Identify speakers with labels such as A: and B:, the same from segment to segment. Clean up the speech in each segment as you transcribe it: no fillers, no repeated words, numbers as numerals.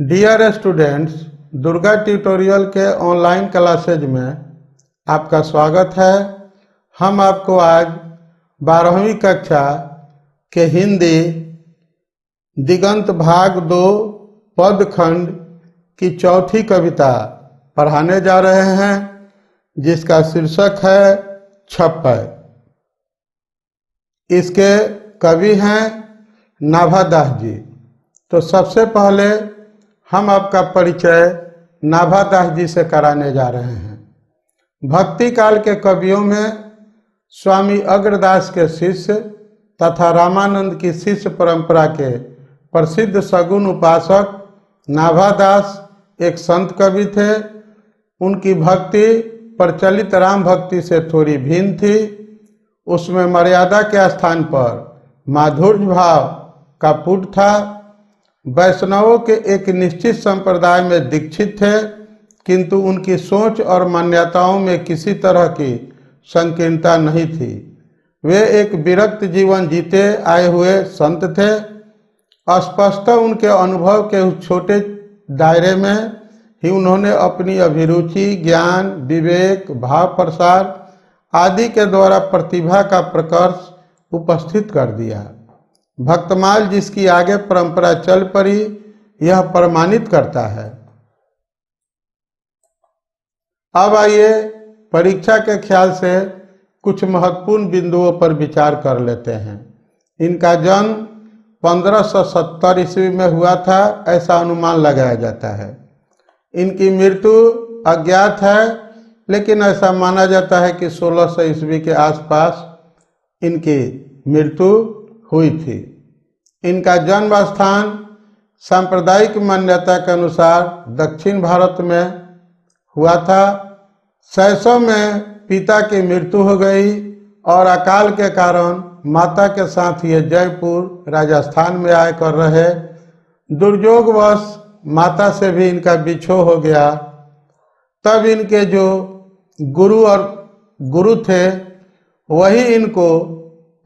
A: Dear students, Durga tutorial के online classes में आपका स्वागत है। हम आपको आज 12वीं कक्षा के हिंदी दिगंत भाग 2 पदखंड की चौथी कविता पढ़ाने जा रहे हैं, जिसका शीर्षक है छप्पर। इसके कवि हैं नाभादास जी। तो सबसे पहले हम आपका परिचय नाभादास जी से कराने जा रहे हैं। भक्ति काल के कवियों में स्वामी अग्रदास के शिष्य तथा रामानंद की शिष्य परंपरा के प्रसिद्ध सगुण उपासक नाभादास एक संत कवि थे। उनकी भक्ति प्रचलित राम भक्ति से थोड़ी भिन्न थी। उसमें मर्यादा के स्थान पर माधुर्य भाव का पुट था। वैष्णवों के एक निश्चित संप्रदाय में दीक्षित थे, किंतु उनकी सोच और मान्यताओं में किसी तरह की संकीर्णता नहीं थी। वे एक विरक्त जीवन जीते आए हुए संत थे। स्पष्ट उनके अनुभव के उस छोटे दायरे में ही उन्होंने अपनी अभिरुचि, ज्ञान, विवेक, भाव प्रसार आदि के द्वारा प्रतिभा का प्रकर्ष उपस्थित कर दिया। भक्तमाल जिसकी आगे परंपरा चल पड़ी, यह प्रमाणित करता है। अब आइए परीक्षा के ख्याल से कुछ महत्वपूर्ण बिंदुओं पर विचार कर लेते हैं। इनका जन्म 1570 ईस्वी में हुआ था, ऐसा अनुमान लगाया जाता है। इनकी मृत्यु अज्ञात है, लेकिन ऐसा माना जाता है कि 1600 ईस्वी के आसपास इनकी मृत्यु हुई थी। इनका जन्म स्थान सांप्रदायिक मान्यता के अनुसार दक्षिण भारत में हुआ था। शैशव में पिता की मृत्यु हो गई और अकाल के कारण माता के साथ ये जयपुर राजस्थान में आए कर रहे। दुर्योगवश माता से भी इनका बिछोह हो गया। तब इनके जो गुरु थे, वही इनको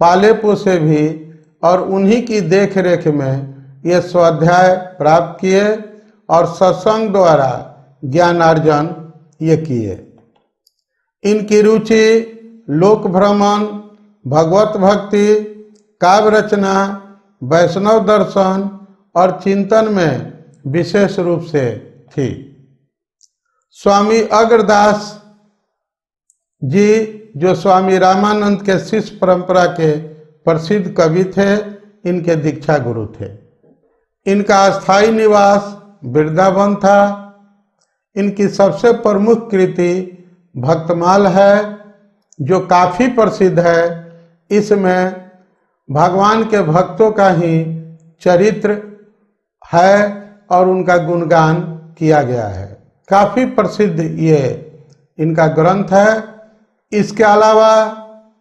A: पाले पोसे भी और उन्हीं की देख रेख में ये स्वाध्याय प्राप्त किए और सत्संग द्वारा ज्ञानार्जन ये किए। इनकी रुचि लोक भ्रमण, भगवत भक्ति, काव्य रचना, वैष्णव दर्शन और चिंतन में विशेष रूप से थी। स्वामी अग्रदास जी, जो स्वामी रामानंद के शिष्य परंपरा के प्रसिद्ध कवि थे, इनके दीक्षा गुरु थे। इनका स्थायी निवास वृंदावन था। इनकी सबसे प्रमुख कृति भक्तमाल है, जो काफी प्रसिद्ध है। इसमें भगवान के भक्तों का ही चरित्र है और उनका गुणगान किया गया है। काफी प्रसिद्ध ये इनका ग्रंथ है। इसके अलावा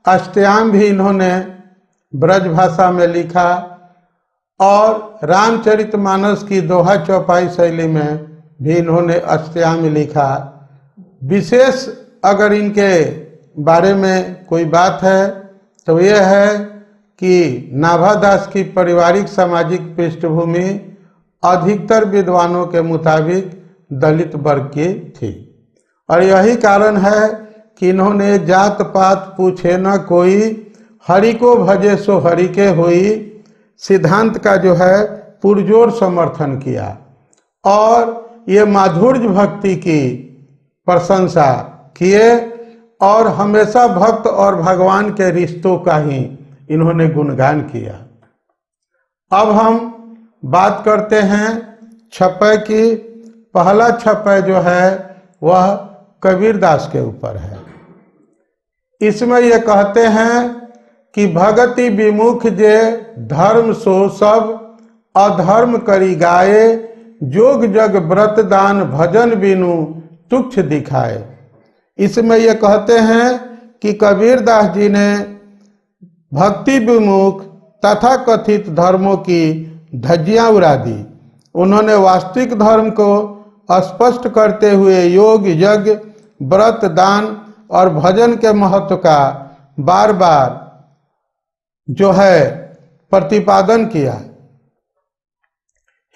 A: अष्टयाम भी इन्होंने ब्रज भाषा में लिखा और रामचरितमानस की दोहा चौपाई शैली में भी इन्होंने अष्टयाम लिखा। विशेष अगर इनके बारे में कोई बात है तो यह है कि नाभादास की पारिवारिक सामाजिक पृष्ठभूमि अधिकतर विद्वानों के मुताबिक दलित वर्ग की थी, और यही कारण है कि इन्होंने जात पात पूछे न कोई, हरि को भजे सो हरि के होई सिद्धांत का जो है पुरजोर समर्थन किया और ये माधुर्य भक्ति की प्रशंसा किए और हमेशा भक्त और भगवान के रिश्तों का ही इन्होंने गुणगान किया। अब हम बात करते हैं छप्पर की। पहला छप्पर जो है वह कबीरदास के ऊपर है। इसमें ये कहते हैं कि भगति विमुख जे धर्म सो सब अधर्म करी गाए, जोग जग व्रत दान भजन बिनु तुच्छ दिखाए। इसमें ये कहते हैं कि कबीरदास जी ने भक्ति विमुख तथा कथित धर्मों की धज्जियां उड़ा दी। उन्होंने वास्तविक धर्म को स्पष्ट करते हुए योग, यज्ञ, व्रत, दान और भजन के महत्व का बार बार जो है प्रतिपादन किया।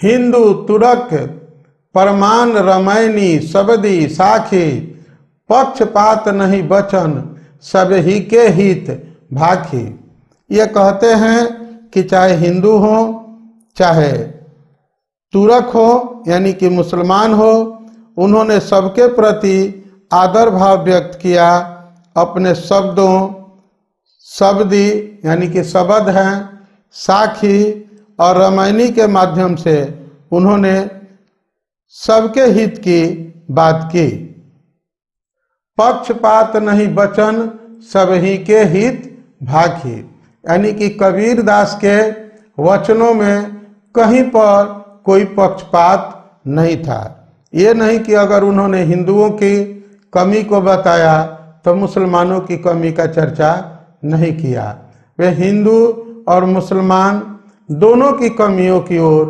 A: हिंदू, तुर्क, परमान रमैनी सबदी साखी, पक्षपात नहीं बचन सब ही के हित भाखी। ये कहते हैं कि चाहे हिंदू हो चाहे तुर्क हो यानी कि मुसलमान हो, उन्होंने सबके प्रति आदर भाव व्यक्त किया। अपने शब्दों, शब्दी यानी कि शब्द हैं, साखी और रामायणी के माध्यम से उन्होंने सबके हित की बात की। पक्षपात नहीं बचन सब ही के हित भाखी, यानी कि कबीर दास के वचनों में कहीं पर कोई पक्षपात नहीं था। ये नहीं कि अगर उन्होंने हिंदुओं की कमी को बताया तो मुसलमानों की कमी का चर्चा नहीं किया। वे हिंदू और मुसलमान दोनों की कमियों की ओर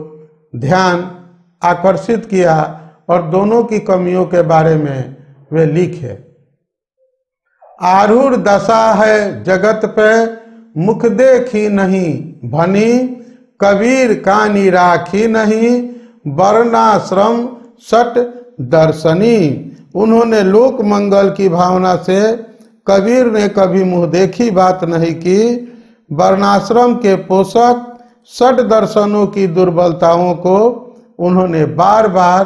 A: ध्यान आकर्षित किया और दोनों की कमियों के बारे में वे लिखे। आरूढ़ दशा है जगत पे मुख देखी नहीं भनी, कबीर कानी राखी नहीं वर्णाश्रम सट दर्शनी। उन्होंने लोक मंगल की भावना से कबीर ने कभी मुंह देखी बात नहीं की। वर्णाश्रम के पोषक सट दर्शनों की दुर्बलताओं को उन्होंने बार बार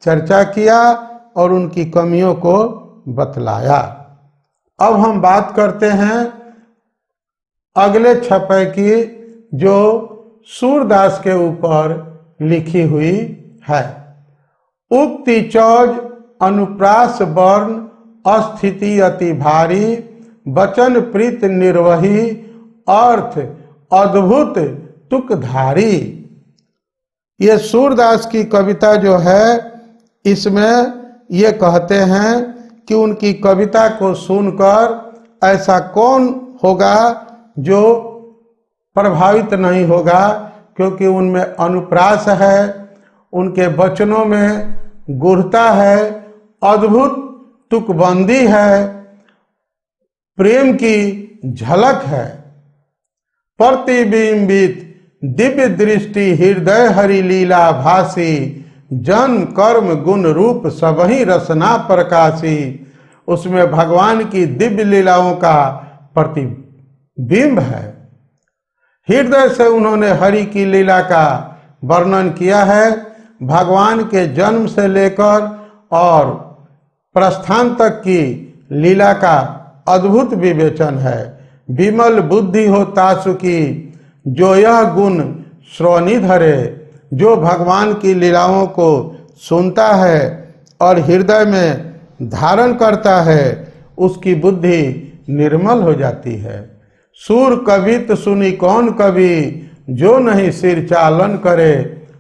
A: चर्चा किया और उनकी कमियों को बतलाया। अब हम बात करते हैं अगले छपे की, जो सूरदास के ऊपर लिखी हुई है। उक्ति चौज अनुप्रास वर्ण अस्थिति अति भारी, वचन प्रीत निर्वही अर्थ अद्भुत तुकधारी। ये सूरदास की कविता जो है, इसमें ये कहते हैं कि उनकी कविता को सुनकर ऐसा कौन होगा जो प्रभावित नहीं होगा, क्योंकि उनमें अनुप्रास है, उनके वचनों में गूढ़ता है, अद्भुत तुकबंदी है, प्रेम की झलक है। प्रतिबिंबित दिव्य दृष्टि हृदय हरि लीला भासी, जन कर्म गुण रूप सबही रसना प्रकाशी। उसमें भगवान की दिव्य लीलाओं का प्रतिबिंब है। हृदय से उन्होंने हरि की लीला का वर्णन किया है। भगवान के जन्म से लेकर और प्रस्थान तक की लीला का अद्भुत विवेचन है। विमल बुद्धि हो तासु की, जो यह गुण श्रवणी धरे। जो भगवान की लीलाओं को सुनता है और हृदय में धारण करता है, उसकी बुद्धि निर्मल हो जाती है। सूर कवित सुनी कौन कवि, जो नहीं सिर चालन करे।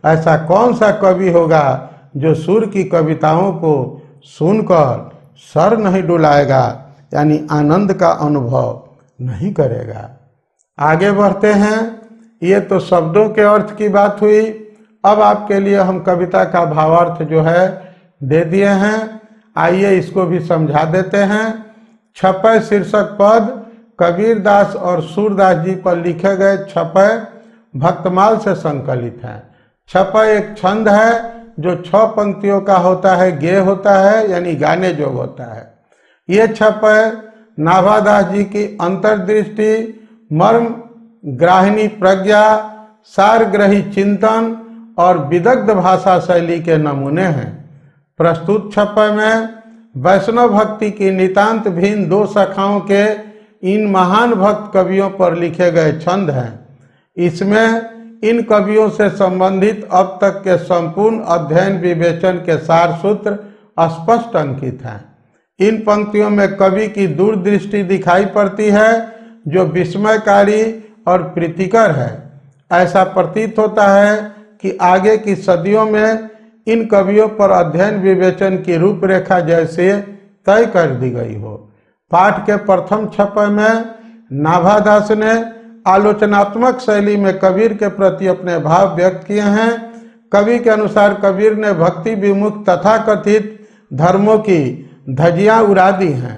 A: ऐसा कौन सा कवि होगा जो सूर की कविताओं को सुनकर सर नहीं डुलाएगा, यानी आनंद का अनुभव नहीं करेगा। आगे बढ़ते हैं। ये तो शब्दों के अर्थ की बात हुई। अब आपके लिए हम कविता का भावार्थ जो है दे दिए हैं। आइए इसको भी समझा देते हैं। छपै शीर्षक पद कबीर दास और सूरदास जी पर लिखे गए छपै भक्तमाल से संकलित हैं। छपै एक छंद है जो 6 पंक्तियों का होता है, गेय होता है, यानी गाने जोग होता है। ये छपै नाभादास जी की अंतर्दृष्टि, मर्म ग्राहिणी प्रज्ञा, सारग्रही चिंतन और विदग्ध भाषा शैली के नमूने हैं। प्रस्तुत छपै में वैष्णव भक्ति की नितांत भिन्न 2 शाखाओं के इन महान भक्त कवियों पर लिखे गए छंद हैं। इसमें इन कवियों से संबंधित अब तक के संपूर्ण अध्ययन विवेचन के सार सूत्र स्पष्ट अंकित हैं। इन पंक्तियों में कवि की दूरदृष्टि दिखाई पड़ती है, जो विस्मयकारी और प्रीतिकर है। ऐसा प्रतीत होता है कि आगे की सदियों में इन कवियों पर अध्ययन विवेचन की रूपरेखा जैसे तय कर दी गई हो। पाठ के प्रथम छपे में नाभादास ने आलोचनात्मक शैली में कबीर के प्रति अपने भाव व्यक्त किए हैं। कवि के अनुसार कबीर ने भक्ति विमुख तथाकथित धर्मों की धज्जियां उड़ा दी हैं।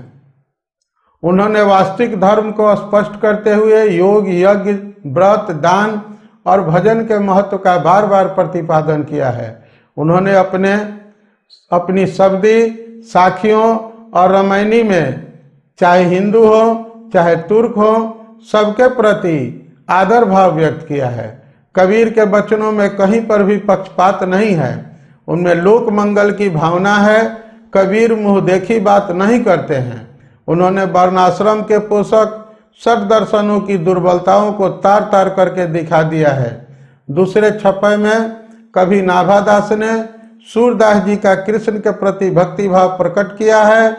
A: उन्होंने वास्तविक धर्म को स्पष्ट करते हुए योग, यज्ञ, व्रत, दान और भजन के महत्व का बार बार प्रतिपादन किया है। उन्होंने अपने अपनी शब्दी, साखियों और रामायणी में चाहे हिंदू हो चाहे तुर्क हो, सबके प्रति आदर भाव व्यक्त किया है। कबीर के वचनों में कहीं पर भी पक्षपात नहीं है, उनमें लोक मंगल की भावना है। कबीर मुंह देखी बात नहीं करते हैं। उन्होंने वर्णाश्रम के पोषक सठ दर्शनों की दुर्बलताओं को तार तार करके दिखा दिया है। दूसरे छप्पे में कभी नाभादास ने सूरदास जी का कृष्ण के प्रति भक्तिभाव प्रकट किया है।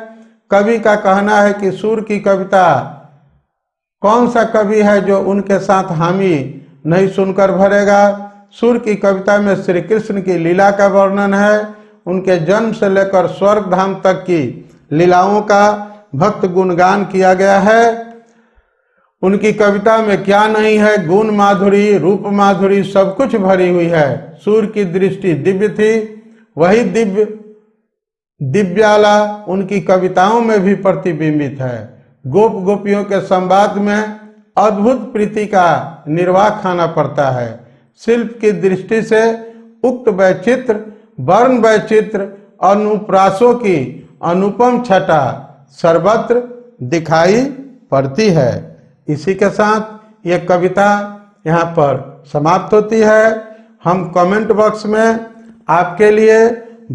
A: कवि का कहना है कि सूर की कविता, कौन सा कवि है जो उनके साथ हामी नहीं सुनकर भरेगा। सूर की कविता में श्री कृष्ण की लीला का वर्णन है। उनके जन्म से लेकर स्वर्ग धाम तक की लीलाओं का भक्त गुणगान किया गया है। उनकी कविता में क्या नहीं है, गुण माधुरी, रूप माधुरी, सब कुछ भरी हुई है। सूर की दृष्टि दिव्य थी, वही दिव्याला उनकी कविताओं में भी प्रतिबिंबित है। गोप गोपियों के संवाद में अद्भुत प्रीति का निर्वाह खाना पड़ता है। शिल्प की दृष्टि से उक्त वैचित्र, वर्ण वैचित्र, अनुप्रासों की अनुपम छटा सर्वत्र दिखाई पड़ती है। इसी के साथ ये कविता यहाँ पर समाप्त होती है। हम कमेंट बॉक्स में आपके लिए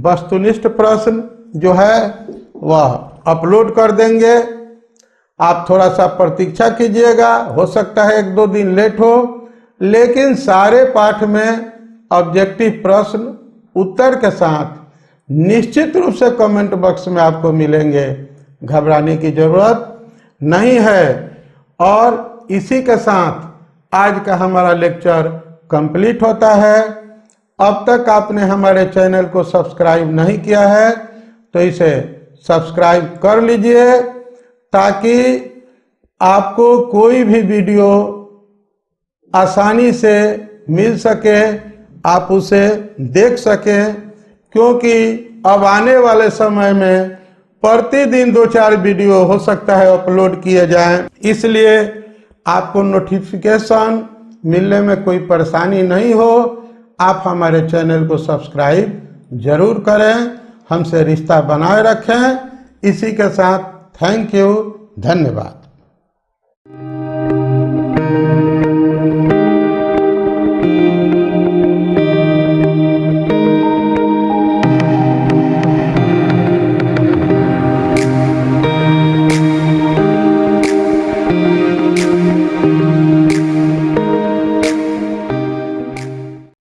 A: वस्तुनिष्ठ प्रश्न जो है वह अपलोड कर देंगे। आप थोड़ा सा प्रतीक्षा कीजिएगा, हो सकता है 1-2 दिन लेट हो, लेकिन सारे पाठ में ऑब्जेक्टिव प्रश्न उत्तर के साथ निश्चित रूप से कमेंट बॉक्स में आपको मिलेंगे। घबराने की जरूरत नहीं है। और इसी के साथ आज का हमारा लेक्चर कंप्लीट होता है। अब तक आपने हमारे चैनल को सब्सक्राइब नहीं किया है तो इसे सब्सक्राइब कर लीजिए, ताकि आपको कोई भी वीडियो आसानी से मिल सके, आप उसे देख सकें। क्योंकि अब आने वाले समय में प्रतिदिन 2-4 वीडियो हो सकता है अपलोड किए जाएं, इसलिए आपको नोटिफिकेशन मिलने में कोई परेशानी नहीं हो। आप हमारे चैनल को सब्सक्राइब जरूर करें, हमसे रिश्ता बनाए रखें। इसी के साथ थैंक यू, धन्यवाद।